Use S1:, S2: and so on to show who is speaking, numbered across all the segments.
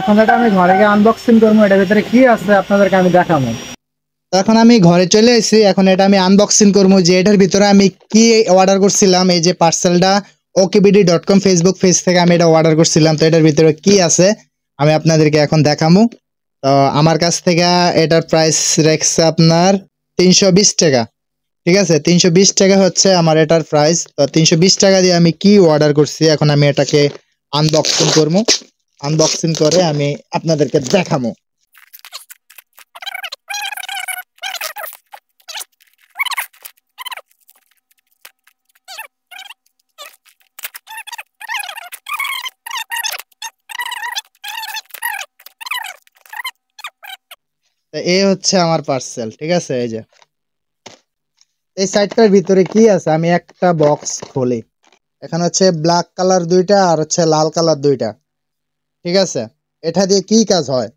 S1: এখন এটা আমি ঘরে গিয়ে আনবক্সিং করবো, এটার ভিতরে কি আছে আপনাদেরকে আমি দেখাবো।
S2: তো এখন আমি ঘরে চলে এসেছি, এখন এটা আমি আনবক্সিং করবো যে এটার ভিতরে আমি কি অর্ডার করছিলাম। এই যে পার্সেলটা okbd.com ফেসবুক পেজ থেকে আমি এটা অর্ডার করছিলাম। তো এটার ভিতরে কি আছে আমি আপনাদেরকে এখন দেখাবো। তো আমার কাছ থেকে এটার প্রাইস রেখেছে আপনার 320 টাকা। ঠিক আছে, 320 টাকা হচ্ছে আমার এটার প্রাইস। তো 320 টাকা দিয়ে আমি কি অর্ডার করছি এখন আমি এটাকে আনবক্সিং করবো। আনবক্সিং করে আমি আপনাদেরকে দেখাবো। তো এই হচ্ছে আমার পার্সেল। ঠিক আছে, এই যে এই সাইডটার ভিতরে কি আছে আমি একটা বক্স খুলি। এখানে হচ্ছে ব্ল্যাক কালার দুইটা আর হচ্ছে লাল কালার দুইটা। ঠিক আছে, এটা দিয়ে কি কাজ হয়?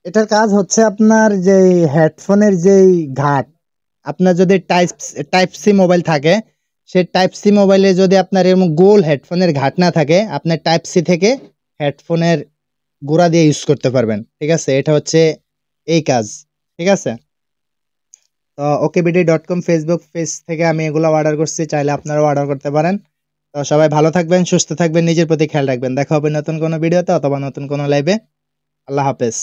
S2: এটার কাজ হচ্ছে আপনার যে হেডফোনের যেই ঘাট, আপনার যদি টাইপ সি মোবাইল থাকে, সেই টাইপ সি মোবাইলে যদি আপনার এরকম গোল হেডফোনের ঘাট না থাকে, আপনি টাইপ সি থেকে হেডফোনের গোড়া দিয়ে ইউজ করতে পারবেন। ঠিক আছে, এটা হচ্ছে এই কাজ। ঠিক আছে, তো okbd.com ফেসবুক পেজ থেকে আমি এগুলো অর্ডার করছি, চাইলে আপনারাও অর্ডার করতে পারেন। তো সবাই ভালো থাকবেন, সুস্থ থাকবেন, নিজের প্রতি খেয়াল রাখবেন। দেখা হবে নতুন কোনো ভিডিওতে অথবা নতুন কোনো লাইভে। আল্লাহ হাফেজ।